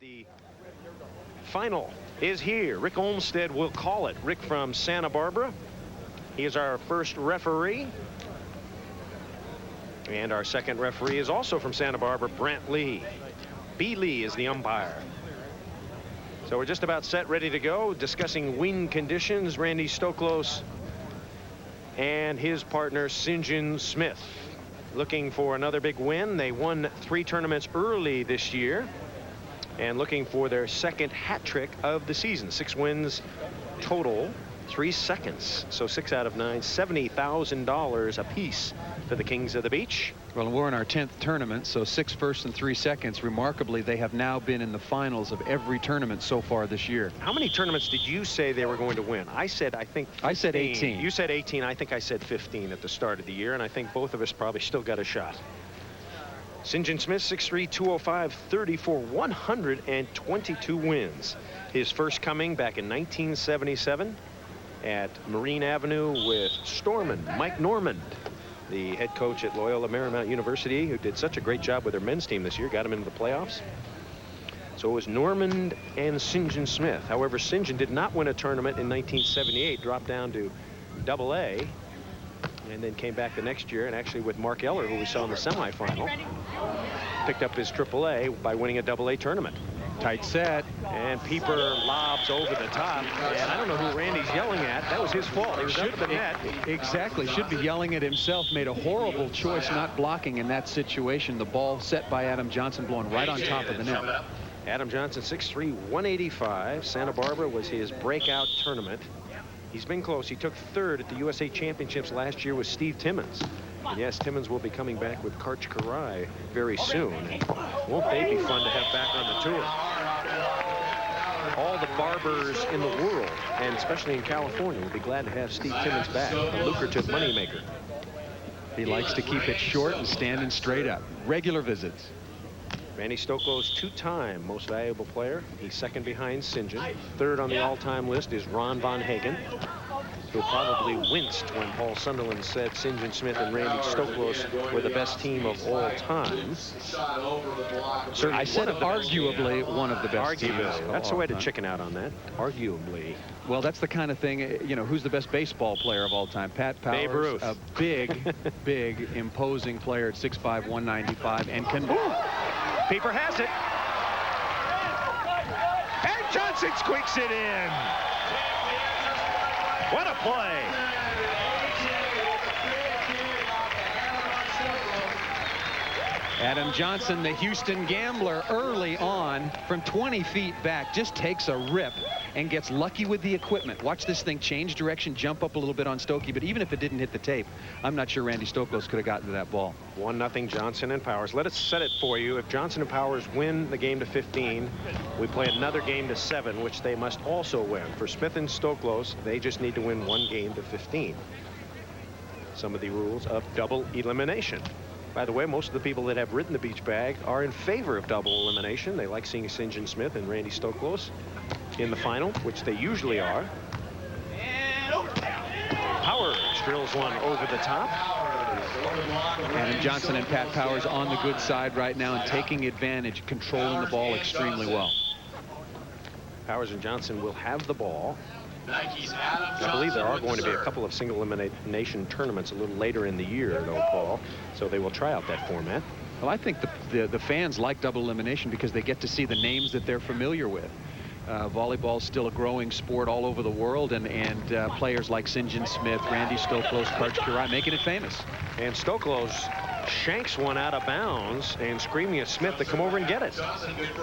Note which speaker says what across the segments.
Speaker 1: The final is here. Rick Olmsted will call it. Rick from Santa Barbara. He is our first referee. And our second referee is also from Santa Barbara, Brent Lee. B. Lee is the umpire. So we're just about set, ready to go, discussing wind conditions. Randy Stoklos and his partner, Sinjin Smith, looking for another big win. They won 3 tournaments early this year and looking for their second hat trick of the season. 6 wins total, 3 seconds. So 6 out of 9, $70,000 apiece for the Kings of the Beach.
Speaker 2: Well, we're in our 10th tournament, so 6 firsts and 3 seconds. Remarkably, they have now been in the finals of every tournament so far this year.
Speaker 1: How many tournaments did you say they were going to win? I said, I think 15.
Speaker 2: I said 18.
Speaker 1: You said 18. I think I said 15 at the start of the year, and I think both of us probably still got a shot. Sinjin Smith, 6'3", 205, 34, 122 wins. His first coming back in 1977 at Marine Avenue with Stormond Mike Normand, the head coach at Loyola Marymount University, who did such a great job with their men's team this year, got him into the playoffs. So it was Normand and Sinjin Smith. However, Sinjin did not win a tournament in 1978, dropped down to AA, and then came back the next year, and actually with Mark Eller, who we saw in the semifinal, picked up his AAA by winning a AA tournament.
Speaker 2: Tight set.
Speaker 1: And Pieper lobs over the top, and I don't know who Randy's yelling at. That was his fault. He was up the net.
Speaker 2: Exactly. Should be yelling at himself. Made a horrible choice not blocking in that situation. The ball set by Adam Johnson, blowing right on top of the net.
Speaker 1: Adam Johnson, 6'3", 185. Santa Barbara was his breakout tournament. He's been close. He took 3rd at the USA Championships last year with Steve Timmons. And yes, Timmons will be coming back with Karch Karai very soon. Won't they be fun to have back on the tour? All the barbers in the world, and especially in California, will be glad to have Steve Timmons back, a lucrative moneymaker.
Speaker 2: He likes to keep it short and standing straight up. Regular visits.
Speaker 1: Randy Stoklos, 2-time most valuable player. He's second behind Sinjin. 3rd on the all-time list is Ron Von Hagen, who probably winced when Paul Sunderland said Sinjin Smith and Randy Stoklos were the best team of all time.
Speaker 2: I said arguably one of the best teams.
Speaker 1: That's the way to chicken out on that. Arguably.
Speaker 2: Well, that's the kind of thing, you know, who's the best baseball player of all time? Pat Powers,
Speaker 1: Babe Ruth.
Speaker 2: A big, big, imposing player at 6'5", 195, and can...
Speaker 1: Pieper has it. And Johnson squeaks it in. What a play.
Speaker 2: Adam Johnson, the Houston Gambler, early on from 20 feet back, just takes a rip and gets lucky with the equipment. Watch this thing change direction, jump up a little bit on Stokey, but even if it didn't hit the tape, I'm not sure Randy Stoklos could have gotten to that ball.
Speaker 1: 1-0 Johnson and Powers. Let us set it for you. If Johnson and Powers win the game to 15, we play another game to 7, which they must also win. For Smith and Stoklos, they just need to win 1 game to 15. Some of the rules of double elimination. By the way, most of the people that have ridden the beach bag are in favor of double elimination. They like seeing Sinjin Smith and Randy Stoklos in the final, which they usually are. Powers drills one over the top.
Speaker 2: Adam Johnson and Pat Powers on the good side right now and taking advantage, controlling the ball extremely well.
Speaker 1: Powers and Johnson will have the ball. I believe there are going to be a couple of single elimination tournaments a little later in the year, though, Paul. So they will try out that format.
Speaker 2: Well, I think the fans like double elimination because they get to see the names that they're familiar with. Volleyball is still a growing sport all over the world, and players like Sinjin Smith, Randy Stoklos, Karch Karai making it famous. And
Speaker 1: Stoklos shanks one out of bounds and screaming at Smith to come over and get it.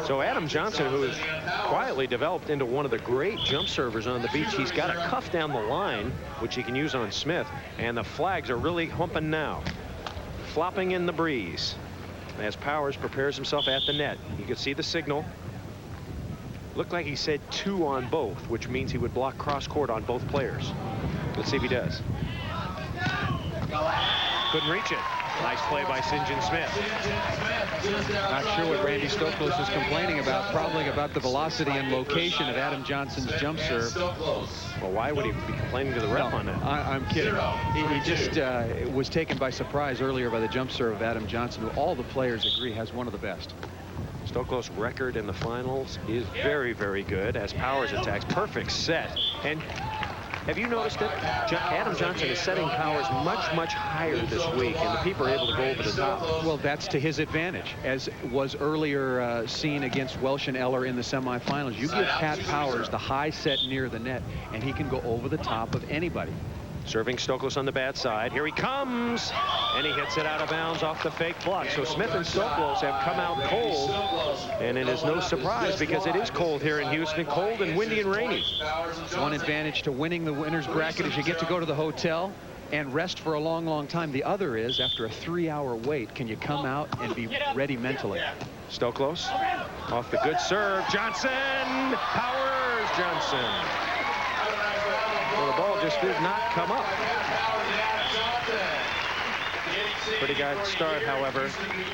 Speaker 1: So Adam Johnson, who has quietly developed into one of the great jump servers on the beach, he's got a cuff down the line, which he can use on Smith, and the flags are really humping now, flopping in the breeze as Powers prepares himself at the net. You can see the signal. Looked like he said 2 on both, which means he would block cross court on both players. Let's see if he does. Couldn't reach it. Nice play by Sinjin Smith.
Speaker 2: Not sure what Randy Stoklos is complaining about. Probably about the velocity and location of Adam Johnson's jump serve.
Speaker 1: Well, why would he be complaining to the ref on that?
Speaker 2: I'm kidding. He just was taken by surprise earlier by the jump serve of Adam Johnson, who all the players agree has one of the best.
Speaker 1: Stoklos' record in the finals is very, very good as Powers attacks. Perfect set. And have you noticed it? Adam Johnson is setting Powers much, much higher this week, and the people are able to go over the top.
Speaker 2: Well, that's to his advantage, as was earlier seen against Welsh and Eller in the semifinals. You give Pat Powers the high set near the net, and he can go over the top of anybody.
Speaker 1: Serving Stoklos on the bad side. Here he comes, and he hits it out of bounds off the fake block. So Smith and Stoklos have come out cold, and it is no surprise because it is cold here in Houston, cold and windy and rainy.
Speaker 2: One advantage to winning the winner's bracket is you get to go to the hotel and rest for a long, long time. The other is, after a 3-hour wait, can you come out and be ready mentally?
Speaker 1: Stoklos off the good serve. Johnson! Powers! Johnson. Well, the ball just did not come up. Pretty good start, however.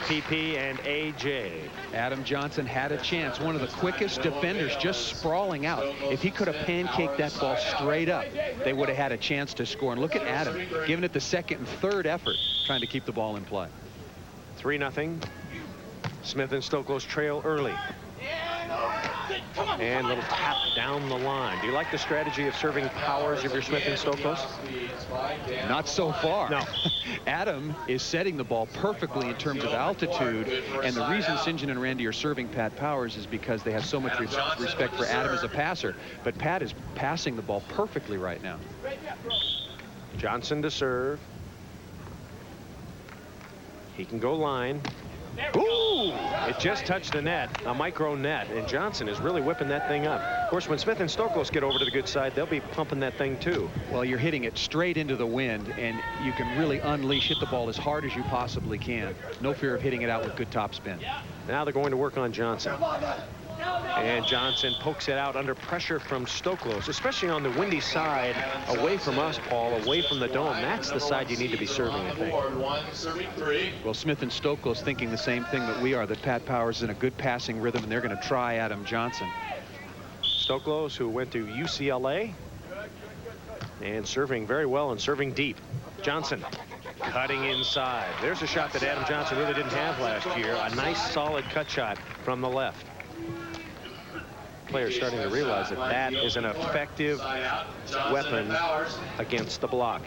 Speaker 1: PP and AJ.
Speaker 2: Adam Johnson had a chance. One of the quickest defenders, just sprawling out. If he could have pancaked that ball straight up, they would have had a chance to score. And look at Adam, giving it the second and third effort, trying to keep the ball in play.
Speaker 1: 3-0. Smith and Stoklos trail early. And a little tap down the line. Do you like the strategy of serving Powers if you're Smith and Stoklos?
Speaker 2: Not so far.
Speaker 1: No.
Speaker 2: Adam is setting the ball perfectly in terms of altitude, and the reason St. John and Randy are serving Pat Powers is because they have so much respect for Adam as a passer. But Pat is passing the ball perfectly right now.
Speaker 1: Johnson to serve. He can go line. Ooh! It just touched the net, a micro net, and Johnson is really whipping that thing up. Of course, when Smith and Stoklos get over to the good side, they'll be pumping that thing too.
Speaker 2: Well, you're hitting it straight into the wind, and you can really hit the ball as hard as you possibly can. No fear of hitting it out with good topspin.
Speaker 1: Now they're going to work on Johnson. And Johnson pokes it out under pressure from Stoklos, especially on the windy side, away from us, Paul, away from the dome. That's the side you need to be serving, I think.
Speaker 2: Well, Smith and Stoklos thinking the same thing that we are, that Pat Powers is in a good passing rhythm, and they're going to try Adam Johnson.
Speaker 1: Stoklos, who went to UCLA, and serving very well and serving deep. Johnson cutting inside. There's a shot that Adam Johnson really didn't have last year. A nice, solid cut shot from the left. Players starting to realize that that is an effective weapon against the block.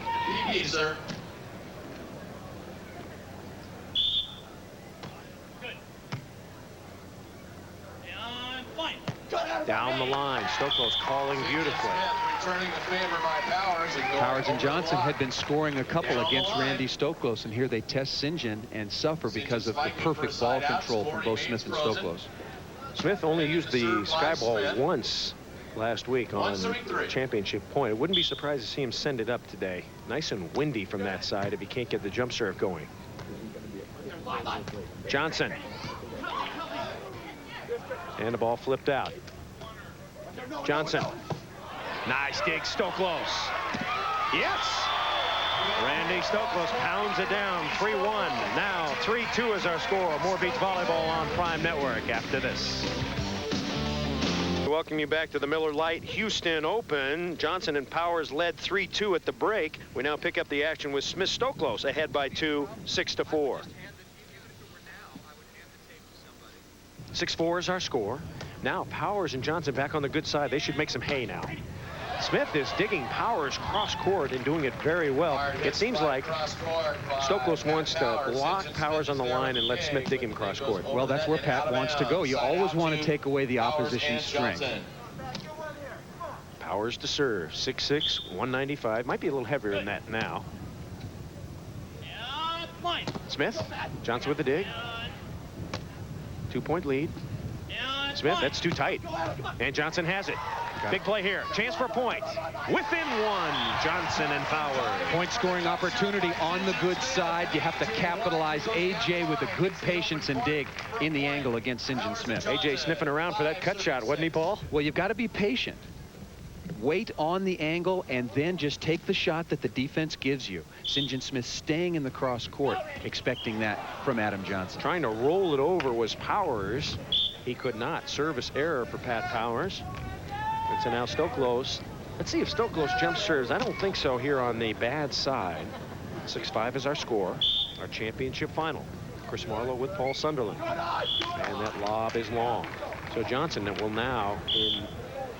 Speaker 1: Down the line, Stoklos calling beautifully.
Speaker 2: Powers and Johnson had been scoring a couple against Randy Stoklos, and here they test St. John and suffer because of the perfect ball control from both Smith and Stoklos.
Speaker 1: Smith only used the sky ball once last week on championship point. I wouldn't be surprised to see him send it up today. Nice and windy from that side if he can't get the jump serve going. Johnson. And the ball flipped out. Johnson. Nice dig, Stoklos. Yes! Randy Stoklos pounds it down, 3-1. Now 3-2 is our score. More Beach Volleyball on Prime Network after this. Welcome you back to the Miller Lite Houston Open. Johnson and Powers led 3-2 at the break. We now pick up the action with Smith Stoklos ahead by 2, 6-4. 6-4 is our score. Now Powers and Johnson back on the good side. They should make some hay now. Smith is digging Powers cross court and doing it very well. It seems like Stoklos wants to block Powers on the line and let Smith dig him cross court.
Speaker 2: Well, that's where Pat wants to go. You always want to take away the opposition's strength.
Speaker 1: Powers to serve, 6'6", 195. Might be a little heavier than that now. Smith, Johnson with the dig. 2-point lead. Smith, that's too tight. And Johnson has it. Big play here. Chance for a point. Within one, Johnson and Powers.
Speaker 2: Point scoring opportunity on the good side. You have to capitalize. AJ with a good patience and dig in the angle against St. John Smith.
Speaker 1: AJ sniffing around for that cut shot, wasn't he, Paul?
Speaker 2: Well, you've got to be patient. Wait on the angle and then just take the shot that the defense gives you. St. John Smith staying in the cross court, expecting that from Adam Johnson.
Speaker 1: Trying to roll it over was Powers. He could not. Service error for Pat Powers. And so now Stoklos. Let's see if Stoklos jump serves. I don't think so here on the bad side. 6-5 is our score. Our championship final. Chris Marlowe with Paul Sunderland. And that lob is long. So Johnson will now in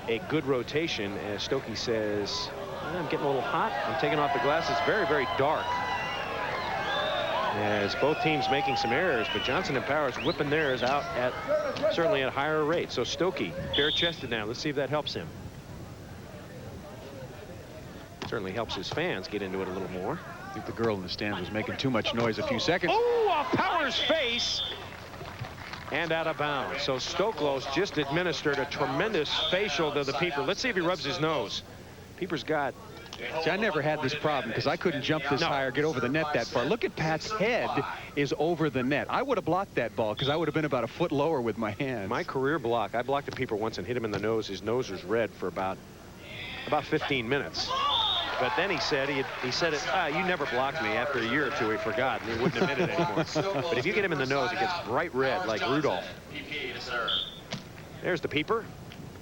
Speaker 1: a good rotation, as Stokey says, I'm getting a little hot. I'm taking off the glasses. Very, very dark. As both teams making some errors, but Johnson and Powers whipping theirs out at certainly at higher rate. So Stokey bare-chested now. Let's see if that helps him. Certainly helps his fans get into it a little more.
Speaker 2: I think the girl in the stands was making too much noise a few seconds.
Speaker 1: Oh, off Powers' face and out of bounds. So Stoklos just administered a tremendous facial to the Peeper. Let's see if he rubs his nose. Peeper's got.
Speaker 2: See, I never had this problem because I couldn't jump this high or get over the net that far. Look at Pat's head is over the net. I would have blocked that ball because I would have been about a foot lower with my hands.
Speaker 1: My career block, I blocked a Peeper once and hit him in the nose. His nose was red for about 15 minutes. But then he said it, you never blocked me. After a year or two, he forgot, and he wouldn't admit it anymore. But if you get him in the nose, it gets bright red like Rudolph. There's the Peeper.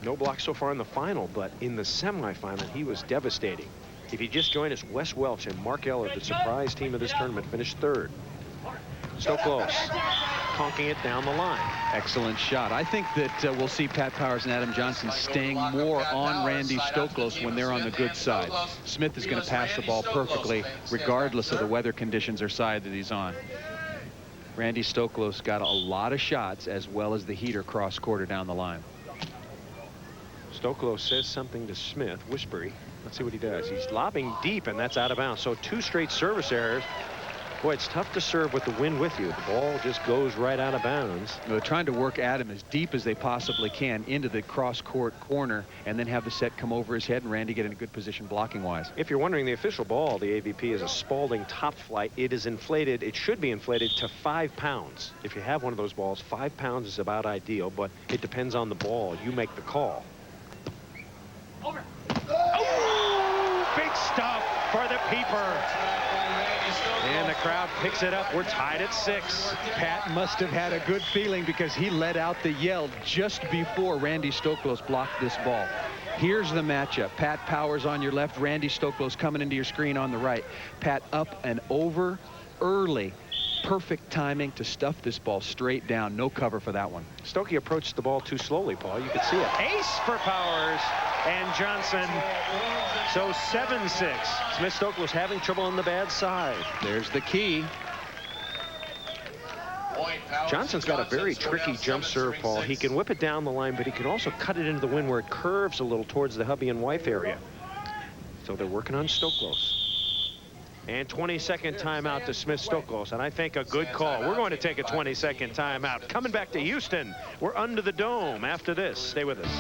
Speaker 1: No block so far in the final, but in the semifinal, he was devastating. If you just joined us, Wes Welch and Mark Eller, the surprise team of this tournament, finished third. Stoklos conking it down the line.
Speaker 2: Excellent shot. I think that we'll see Pat Powers and Adam Johnson staying more on Randy Stoklos when they're on the good side. Smith is going to pass the ball perfectly, regardless of the weather conditions or side that he's on. Randy Stoklos got a lot of shots, as well as the heater cross-quarter down the line.
Speaker 1: Stoklos says something to Smith, whispery. Let's see what he does. He's lobbing deep, and that's out of bounds. So 2 straight service errors. Boy, it's tough to serve with the wind with you. The ball just goes right out of bounds.
Speaker 2: They're trying to work Adam as deep as they possibly can into the cross-court corner and then have the set come over his head and Randy get in a good position blocking-wise.
Speaker 1: If you're wondering, the official ball, the AVP, is a Spalding top flight. It is inflated. It should be inflated to 5 pounds. If you have one of those balls, 5 pounds is about ideal, but it depends on the ball. You make the call.
Speaker 3: Over.
Speaker 1: Oh, big stuff for the Peeper. And the crowd picks it up. We're tied at 6.
Speaker 2: Pat must have had a good feeling because he let out the yell just before Randy Stoklos blocked this ball. Here's the matchup. Pat Powers on your left, Randy Stoklos coming into your screen on the right. Pat up and over early. Perfect timing to stuff this ball straight down. No cover for that one.
Speaker 1: Stokey approached the ball too slowly, Paul. You could see it. Ace for Powers and Johnson. So 7-6. Smith Stoklos having trouble on the bad side.
Speaker 2: There's the key.
Speaker 1: Johnson's got a very tricky jump serve, Paul. He can whip it down the line, but he can also cut it into the wind where it curves a little towards the hubby and wife area. So they're working on Stoklos. And 20-second timeout to Smith Stoklos, and I think a good call. We're going to take a 20-second timeout. Coming back to Houston. We're under the dome after this. Stay with us.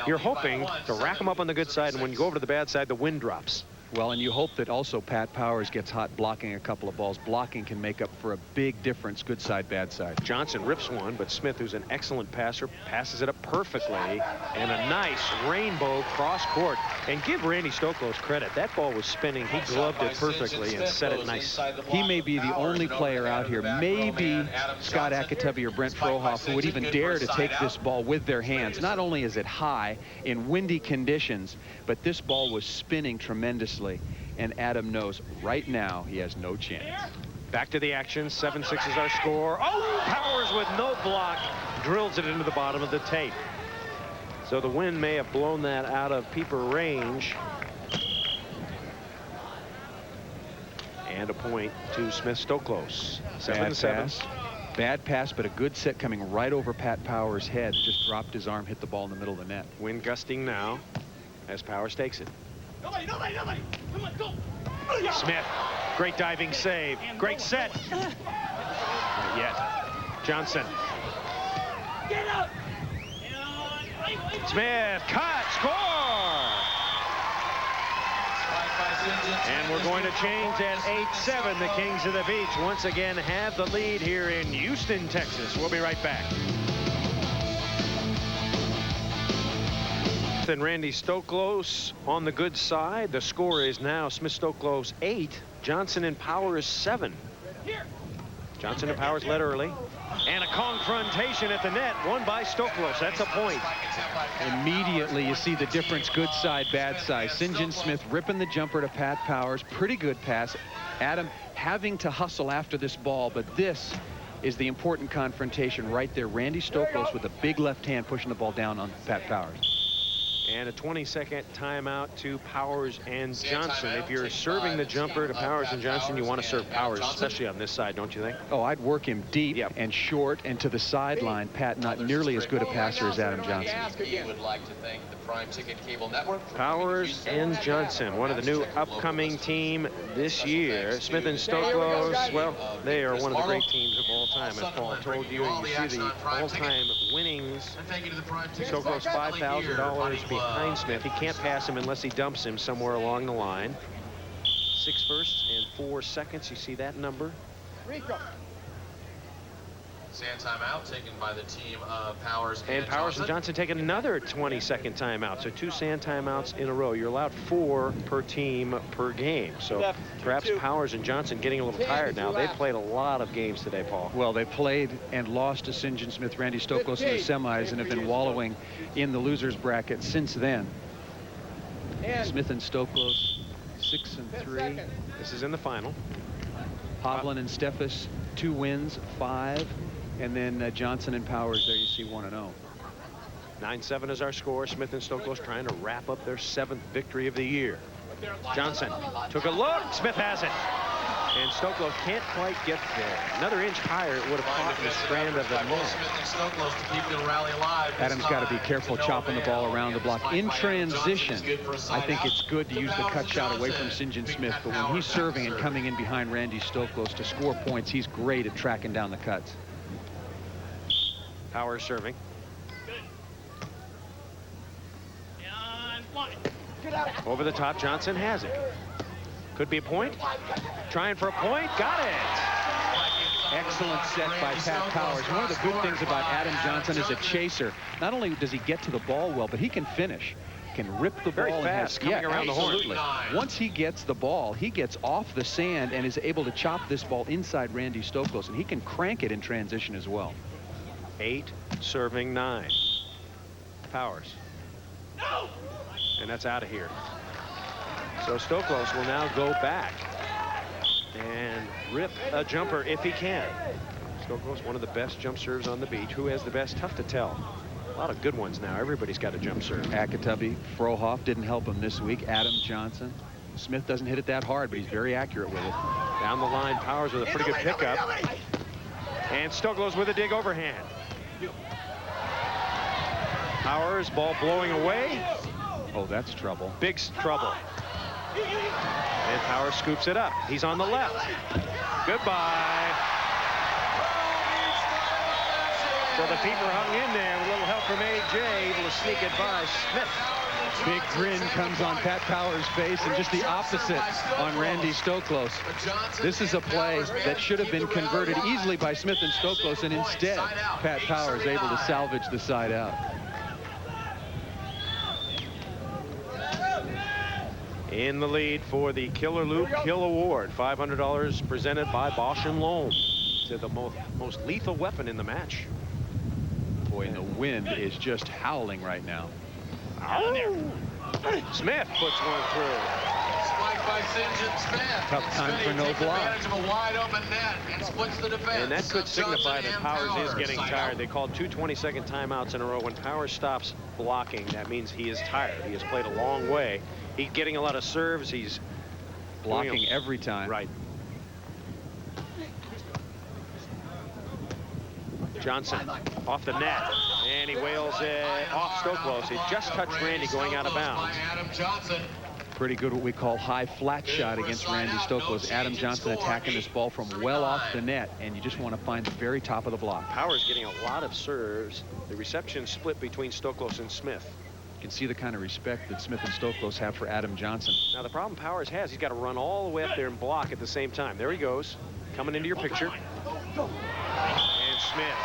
Speaker 1: You're hoping to rack them up on the good side, and when you go over to the bad side, the wind drops.
Speaker 2: Well, and you hope that also Pat Powers gets hot blocking a couple of balls. Blocking can make up for a big difference, good side, bad side.
Speaker 1: Johnson rips one, but Smith, who's an excellent passer, passes it up perfectly. And a nice rainbow cross court. And give Randy Stoklos credit. That ball was spinning. He gloved it perfectly and set it nice.
Speaker 2: He may be the only player out here, maybe Scott Akatubby or Brent Frohoff, who would even dare to take this ball with their hands. Not only is it high in windy conditions, but this ball was spinning tremendously. And Adam knows right now he has no chance.
Speaker 1: Back to the action. 7-6 is our score. Oh, Powers with no block drills it into the bottom of the tape. So the wind may have blown that out of Peeper range. And a point to Smith Stoklos. 7-7.
Speaker 2: Bad pass, but a good set coming right over Pat Powers' head. Just dropped his arm, hit the ball in the middle of the net.
Speaker 1: Wind gusting now as Powers takes it.
Speaker 3: Nobody. Come on, go.
Speaker 1: Smith, great diving save. Great set. Not yet. Johnson.
Speaker 3: Get up.
Speaker 1: Smith, cut, score. And we're going to change at 8-7. The Kings of the Beach once again have the lead here in Houston, Texas. We'll be right back. And Randy Stoklos on the good side. The score is now Smith Stoklos 8, Johnson and Powers 7. Johnson and Powers led early. And a confrontation at the net, won by Stoklos. That's a point.
Speaker 2: Immediately, you see the difference, good side, bad side. St. John Smith ripping the jumper to Pat Powers. Pretty good pass. Adam having to hustle after this ball, but this is the important confrontation right there. Randy Stoklos with a big left hand pushing the ball down on Pat Powers.
Speaker 1: And a 20-second timeout to Powers and Johnson. If you're serving the jumper to Powers and Johnson, you want to serve Powers, especially on this side, don't you think?
Speaker 2: Oh, I'd work him deep and short and to the sideline. Pat, not nearly as good a passer as Adam Johnson.
Speaker 4: He would like to thank the Prime Ticket Cable Network.
Speaker 1: Powers and Johnson, one of the new upcoming team this year. Smith and Stoklos, well, they are one of the great teams of all time. As Paul told you, you see the all-time winnings. Stoklos $5,000 behind Smith. He can't pass him unless he dumps him somewhere along the line. 6 firsts and 4 seconds. You see that number.
Speaker 4: Sand timeout taken by the team of Powers
Speaker 1: and Powers and Johnson taking another 20-second timeout. So 2 sand timeouts in a row. You're allowed 4 per team per game. So perhaps Powers and Johnson getting a little tired now. They've played a lot of games today, Paul.
Speaker 2: Well, they played and lost to St. John Smith, Randy Stoklos in the semis, and have been wallowing in the losers bracket since then. Smith and Stoklos 6 and 3.
Speaker 1: This is in the final.
Speaker 2: Hovland and Steffes 2 wins, 5. And then Johnson and Powers, there you see 1-0.
Speaker 1: 9-7 is our score. Smith and Stoklos trying to wrap up their 7th victory of the year. Johnson took a look. Smith has it. And Stoklos can't quite get there. Another inch higher, it would have caught the strand of the net.
Speaker 2: Adam's got to be careful chopping the ball around the block. In transition, I think it's good to use the cut shot away from St. John Smith. But when he's serving and coming in behind Randy Stoklos to score points, he's great at tracking down the cuts.
Speaker 1: Powers serving. Over the top, Johnson has it. Could be a point. Trying for a point. Got it.
Speaker 2: Excellent set by Pat Powers. One of the good things about Adam Johnson is a chaser. Not only does he get to the ball well, but he can finish. Can rip the ball.
Speaker 1: Very fast, coming around the horn.
Speaker 2: Once he gets the ball, he gets off the sand and is able to chop this ball inside Randy Stoklos, and he can crank it in transition as well.
Speaker 1: 8 serving 9. Powers.
Speaker 3: No!
Speaker 1: And that's out of here. So Stoklos will now go back and rip a jumper if he can. Stoklos, one of the best jump serves on the beach. Who has the best? Tough to tell. A lot of good ones now. Everybody's got a jump serve.
Speaker 2: Akatubby, Frohoff didn't help him this week. Adam Johnson. Smith doesn't hit it that hard, but he's very accurate with it.
Speaker 1: Down the line, Powers with a pretty good pickup. And Stoklos with a dig overhand. Powers, ball blowing away.
Speaker 2: Oh, that's trouble.
Speaker 1: Big trouble. And Powers scoops it up. He's on the left. Goodbye. So the keeper hung in there with a little help from A.J. able to sneak it by Smith.
Speaker 2: Big grin comes on Pat Powers' face, and just the opposite on Randy Stoklos. This is a play that should have been converted easily by Smith and Stoklos, and instead Pat Powers able to salvage the side out.
Speaker 1: In the lead for the Killer Loop Kill Award, $500 presented by Bosch & Lomb to the most lethal weapon in the match.
Speaker 2: Boy, and the wind is just howling right now.
Speaker 1: Smith puts one through.
Speaker 4: Spike by St. John Smith.
Speaker 2: Tough time for no block.
Speaker 4: Advantage of a wide open net and splits the defense.
Speaker 1: And that could signify
Speaker 4: Johnson
Speaker 1: that
Speaker 4: and
Speaker 1: Powers is getting tired. They called 2 20-second timeouts in a row. When Powers stops blocking, that means he is tired. He has played a long way. He's getting a lot of serves. He's
Speaker 2: blocking every time.
Speaker 1: Right. Johnson off the net, and he wails it off Stoklos. He just touched Randy going out of bounds.
Speaker 4: Adam Johnson.
Speaker 2: Pretty good what we call high flat shot against Randy Stoklos. Adam Johnson attacking this ball from well off the net, and you just want to find the very top of the block.
Speaker 1: Powers getting a lot of serves. The reception split between Stoklos and Smith.
Speaker 2: You can see the kind of respect that Smith and Stoklos have for Adam Johnson.
Speaker 1: Now the problem Powers has, he's got to run all the way up there and block at the same time. There he goes, coming into your picture. And Smith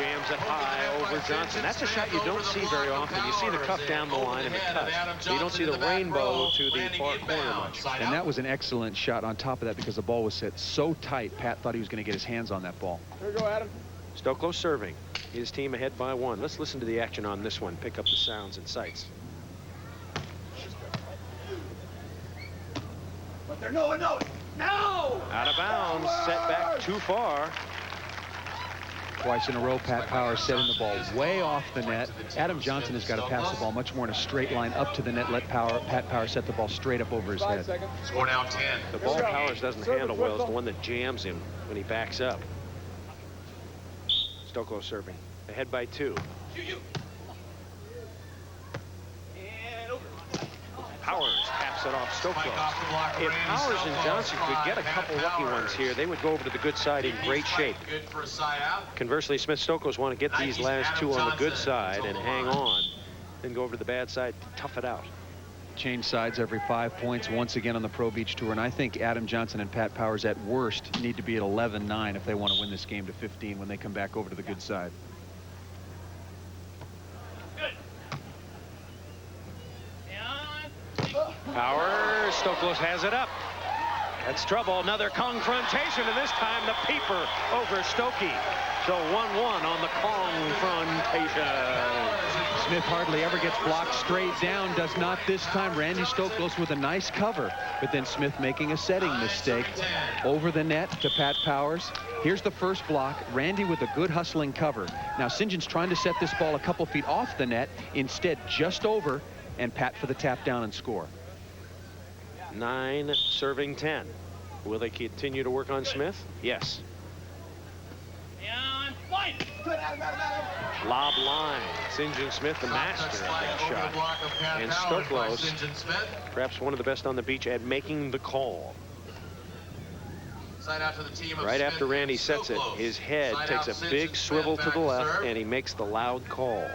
Speaker 1: jams it high over Johnson. That's a shot you don't see very often. You see the cuff down the line and the cut. You don't see the rainbow to the far corner much.
Speaker 2: And that was an excellent shot on top of that because the ball was set so tight. Pat thought he was going to get his hands on that ball.
Speaker 3: There you go, Adam.
Speaker 1: Stoklos serving. His team ahead by 1. Let's listen to the action on this one. Pick up the sounds and sights.
Speaker 3: But they're no.
Speaker 1: Out of bounds. Set back too far.
Speaker 2: Twice in a row, Pat Powers setting the ball way off the net. Adam Johnson has got to pass the ball much more in a straight line up to the net. Let Pat Powers set the ball straight up over his head.
Speaker 4: Score now 10.
Speaker 1: The ball Powers doesn't handle well is the one that jams him when he backs up. Stoklos serving. Ahead by 2. Powers taps it off Stoklos. If Powers and Johnson could get a couple lucky ones here, they would go over to the good side in great shape. Conversely, Smith-Stoklos want to get these last 2 on the good side and hang on, then go over to the bad side, tough it out.
Speaker 2: Change sides every 5 points once again on the Pro Beach Tour, and I think Adam Johnson and Pat Powers at worst need to be at 11-9 if they want to win this game to 15 when they come back over to the good side.
Speaker 1: Powers, Stoklos has it up. That's trouble. Another confrontation, and this time the peeper over Stokey. So 1-1 on the confrontation.
Speaker 2: Smith hardly ever gets blocked straight down. Does not this time. Randy Stoklos with a nice cover, but then Smith making a setting mistake over the net to Pat Powers. Here's the first block. Randy with a good hustling cover. Now St. John's trying to set this ball a couple feet off the net. Instead, just over, and Pat for the tap down and score.
Speaker 1: 9 serving 10. Will they continue to work on Smith? Yes. Lob line. St. John Smith, the master of that shot. And Stoklos, perhaps one of the best on the beach at making the call. Right after Randy sets it, his head takes a big swivel to the left, and he makes the loud call.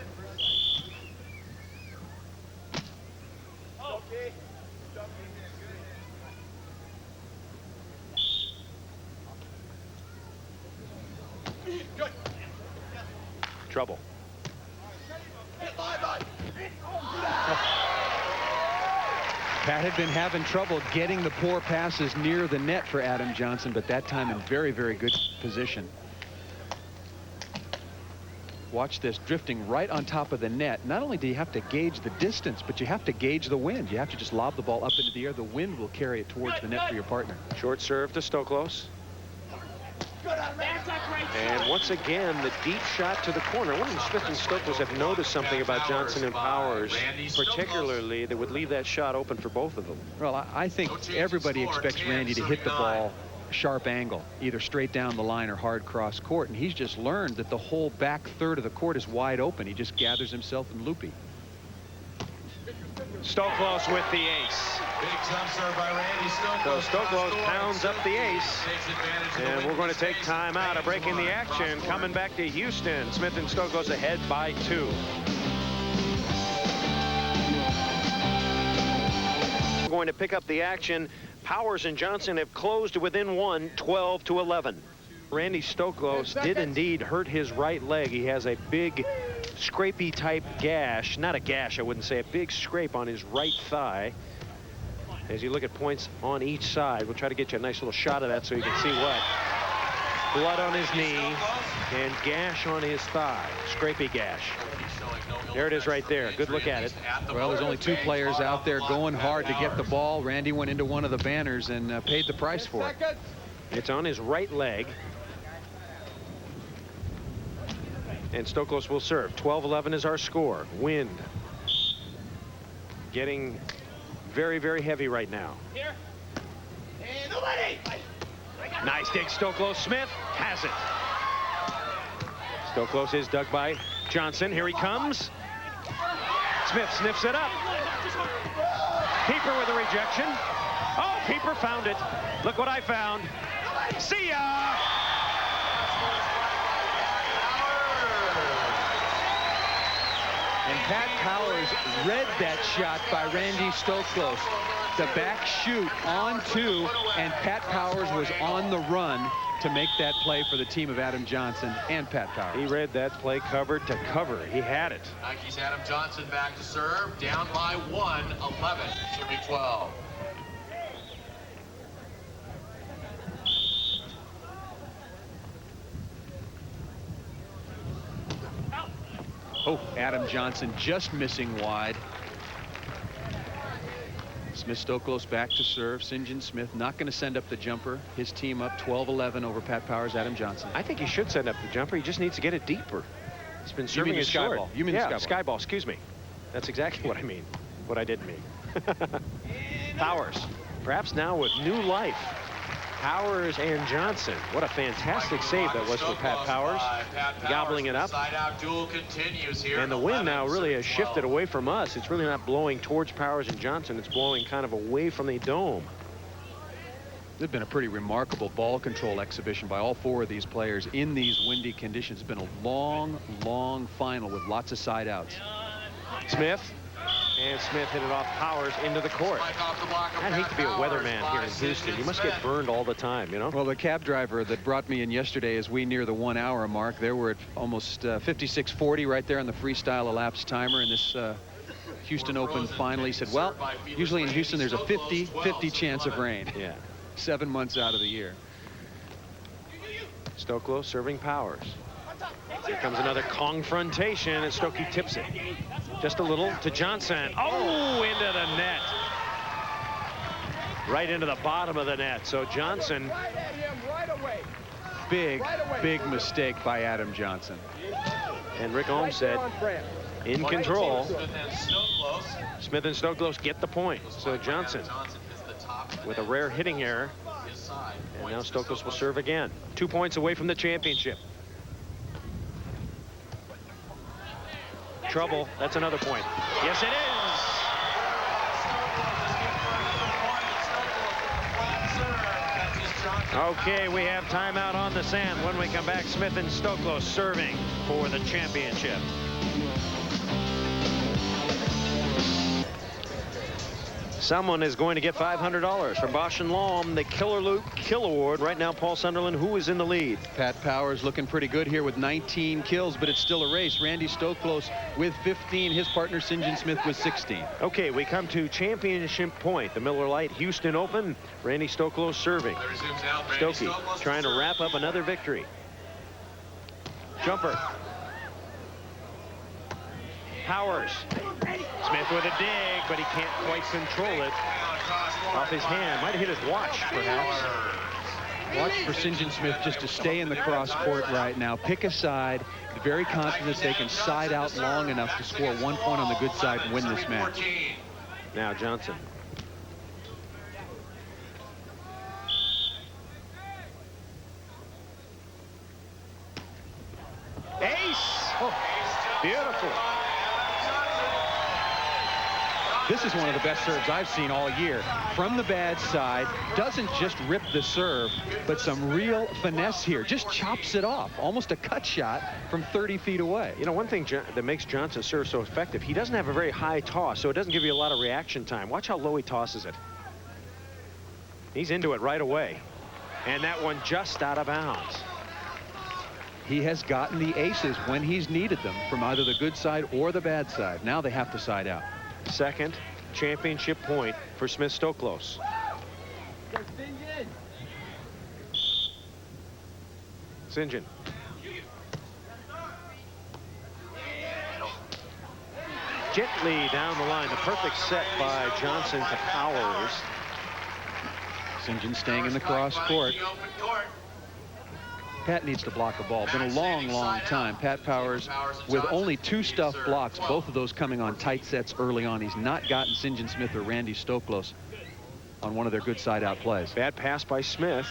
Speaker 1: Trouble.
Speaker 2: Pat had been having trouble getting the poor passes near the net for Adam Johnson, but that time in very, very good position. Watch this, drifting right on top of the net. Not only do you have to gauge the distance, but you have to gauge the wind. You have to just lob the ball up into the air. The wind will carry it towards the net for your partner.
Speaker 1: Short serve to Stoklos. And once again, the deep shot to the corner. I wonder if Smith and Stoklos have noticed something about Johnson and Powers, particularly that would leave that shot open for both of them.
Speaker 2: Well, I think everybody expects Randy to hit the ball sharp angle, either straight down the line or hard cross court, and he's just learned that the whole back third of the court is wide open. He just gathers himself in loopy.
Speaker 1: Stoklos with the ace.
Speaker 4: Big jump serve by Randy Stoklos.
Speaker 1: So Stoklos pounds up the ace. And we're going to take time out. A break in the action. Coming back to Houston. Smith and Stoklos ahead by 2. We're going to pick up the action. Powers and Johnson have closed to within 1, 12-11. Randy Stoklos did indeed hurt his right leg. He has a big scrapey type gash. Not a gash, I wouldn't say. A big scrape on his right thigh. As you look at points on each side, we'll try to get you a nice little shot of that so you can see what. Blood on his knee and gash on his thigh. Scrapey gash. There it is right there. Good look at it.
Speaker 2: Well, there's only 2 players out there going hard to get the ball. Randy went into one of the banners and paid the price for it.
Speaker 1: It's on his right leg. And Stoklos will serve. 12-11 is our score. Wind getting very, very heavy right now.
Speaker 3: Here. And nobody.
Speaker 1: Nice dig, Stoklos. Smith has it. Stoklos is dug by Johnson. Here he comes. Smith sniffs it up. Pieper with a rejection. Oh, Pieper found it. Look what I found. See ya.
Speaker 2: And Pat Powers read that shot by Randy Stoklos. The back shoot on 2, and Pat Powers was on the run. to make that play for the team of Adam Johnson and Pat Powers.
Speaker 1: He read that play cover to cover. He had it.
Speaker 4: Nike's Adam Johnson back to serve, down by 1, 11, serving 12.
Speaker 2: Oh, Adam Johnson just missing wide. Smith Stoklos back to serve. St. John Smith not going to send up the jumper. His team up 12-11 over Pat Powers, Adam Johnson.
Speaker 1: I think he should send up the jumper. He just needs to get it deeper. He's been serving his
Speaker 2: sky
Speaker 1: short.
Speaker 2: ball. You mean
Speaker 1: yeah,
Speaker 2: the
Speaker 1: sky ball. Excuse me. That's exactly what I mean. What I didn't mean. Powers, perhaps now with new life. Powers and Johnson. What a fantastic save that was for Pat Powers. Gobbling it up. And the wind now really has shifted away from us. It's really not blowing towards Powers and Johnson. It's blowing kind of away from the dome.
Speaker 2: It's been a pretty remarkable ball control exhibition by all 4 of these players in these windy conditions. It's been a long, long final with lots of side outs.
Speaker 1: Smith. And Smith hit it off Powers into the court. I'd hate to be a weatherman here in Houston. You must get burned all the time, you know?
Speaker 2: Well, the cab driver that brought me in yesterday, as we near the 1 hour mark, there we're at almost 56:40 right there on the freestyle elapsed timer in this Houston Open final. He said, well, usually in Houston there's a 50-50 chance of rain.
Speaker 1: Yeah.
Speaker 2: 7 months out of the year.
Speaker 1: Stoklos serving Powers. Here comes another confrontation, and Stokey tips it. Just a little to Johnson. Oh, into the net. Right into the bottom of the net. So Johnson.
Speaker 2: Big mistake by Adam Johnson.
Speaker 1: And Rick Holmes said, in control. Smith and Stoklos get the point. So Johnson with a rare hitting error. And now Stoklos will serve again. 2 points away from the championship. Trouble. That's another point. Yes, it is. Okay, we have timeout on the sand. When we come back, Smith and Stoklos serving for the championship. Someone is going to get $500 from Bosch & Lomb, the Killer Loop Kill Award. Right now, Paul Sunderland, who is in the lead?
Speaker 2: Pat Powers looking pretty good here with 19 kills, but it's still a race. Randy Stoklos with 15. His partner, St. John Smith, with 16.
Speaker 1: Okay, we come to championship point. The Miller Lite Houston Open. Randy Stoklos serving. Stokey trying to wrap up another victory. Jumper. Powers. Smith with a dig, but he can't quite control it. Off his hand. Might have hit his watch, perhaps.
Speaker 2: Watch for St. John Smith just to stay in the cross court right now. Pick a side. Very confident they can side out long enough to score 1 point on the good side and win this match.
Speaker 1: Now Johnson. Ace! Oh, beautiful.
Speaker 2: This is one of the best serves I've seen all year. From the bad side, doesn't just rip the serve, but some real finesse here. Just chops it off. Almost a cut shot from 30 feet away.
Speaker 1: You know, one thing that makes Johnson serve so effective, he doesn't have a very high toss, so it doesn't give you a lot of reaction time. Watch how low he tosses it. He's into it right away. And that one just out of bounds.
Speaker 2: He has gotten the aces when he's needed them from either the good side or the bad side. Now they have to side out.
Speaker 1: Second championship point for Smith Stoklos. St. John. Gently down the line. The perfect set by Johnson to Powers.
Speaker 2: St. John staying in the cross court. Pat needs to block a ball. Been a long, long time. Pat Powers with only 2 stuffed blocks, both of those coming on tight sets early on. He's not gotten St. John Smith or Randy Stoklos on one of their good side-out plays.
Speaker 1: Bad pass by Smith.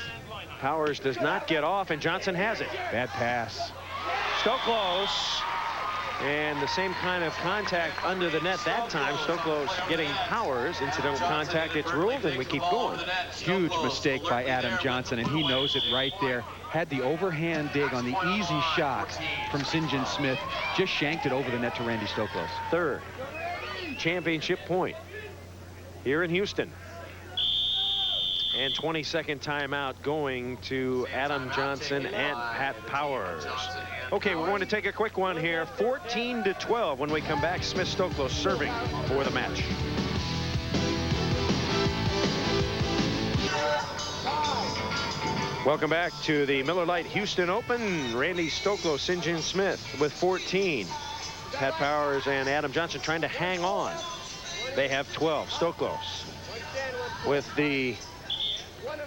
Speaker 1: Powers does not get off, and Johnson has it.
Speaker 2: Bad pass.
Speaker 1: Stoklos. And the same kind of contact under the net that time. Stoklos getting Powers. Incidental contact, it's ruled, and we keep going.
Speaker 2: Huge mistake by Adam Johnson, and he knows it right there. Had the overhand dig on the easy shot from St. John Smith. Just shanked it over the net to Randy Stoklos.
Speaker 1: Third championship point here in Houston. And 22nd timeout going to Adam Johnson and Pat Powers. Okay, we're going to take a quick one here. 14-12 when we come back. Smith Stoklos serving for the match. Welcome back to the Miller Lite Houston Open. Randy Stoklos, St. John Smith with 14. Pat Powers and Adam Johnson trying to hang on. They have 12. Stoklos with the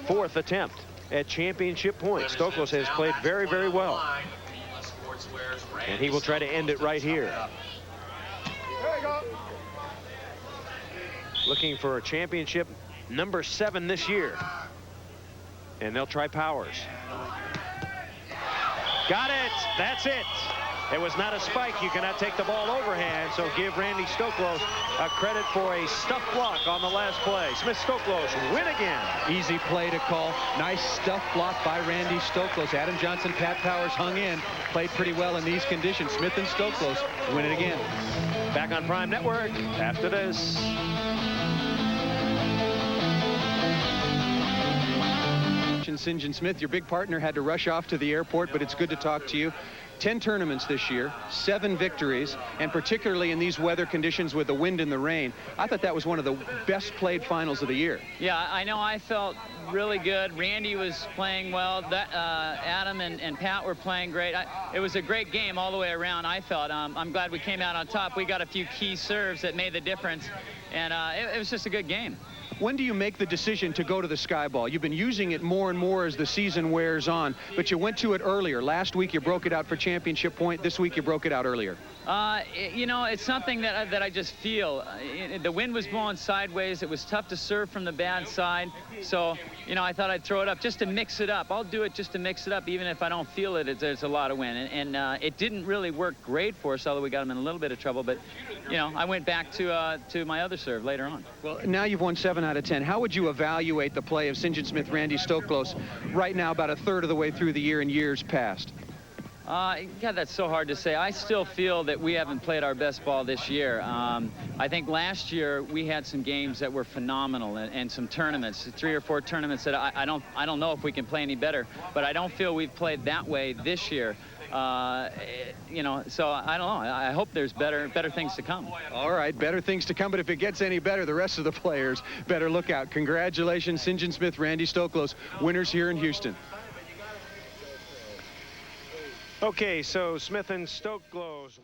Speaker 1: 4th attempt at championship point. Stoklos has played very, very well. And he will try to end it right here. Looking for a championship number 7 this year. And they'll try Powers. Got it. That's it. It was not a spike. You cannot take the ball overhand, so give Randy Stoklos a credit for a stuff block on the last play. Smith Stoklos win again.
Speaker 2: Easy play to call. Nice stuff block by Randy Stoklos. Adam Johnson, Pat Powers hung in. Played pretty well in these conditions. Smith and Stoklos win it again.
Speaker 1: Back on Prime Network after this.
Speaker 2: St. John Smith, your big partner, had to rush off to the airport, but it's good to talk to you. 10 tournaments this year, 7 victories, and particularly in these weather conditions with the wind and the rain, I thought that was one of the best played finals of the year.
Speaker 5: Yeah, I know. I felt really good. Randy was playing well. Adam and Pat were playing great. It was a great game all the way around, I felt. I'm glad we came out on top. We got a few key serves that made the difference, and it was just a good game.
Speaker 2: When do you make the decision to go to the sky ball? You've been using it more and more as the season wears on, but you went to it earlier. Last week you broke it out for championship point. This week you broke it out earlier.
Speaker 5: You know, it's something that I just feel. The wind was blowing sideways. It was tough to serve from the bad side. So, you know, I thought I'd throw it up just to mix it up. I'll do it just to mix it up, even if I don't feel it. There's a lot of wind. And it didn't really work great for us, although we got them in a little bit of trouble. But, you know, I went back to my other serve later on.
Speaker 2: Well, now you've won 7 out of 10. How would you evaluate the play of St. John Smith, Randy Stoklos, right now about a third of the way through the year and years past?
Speaker 5: God, that's so hard to say. I still feel that we haven't played our best ball this year. I think last year we had some games that were phenomenal and some tournaments, 3 or 4 tournaments that I don't know if we can play any better, but I don't feel we've played that way this year. You know, so I don't know. I hope there's better things to come.
Speaker 2: All right, better things to come, but if it gets any better, the rest of the players better look out. Congratulations, St. John Smith, Randy Stoklos, winners here in Houston.
Speaker 1: Okay, so Smith and Stoklos.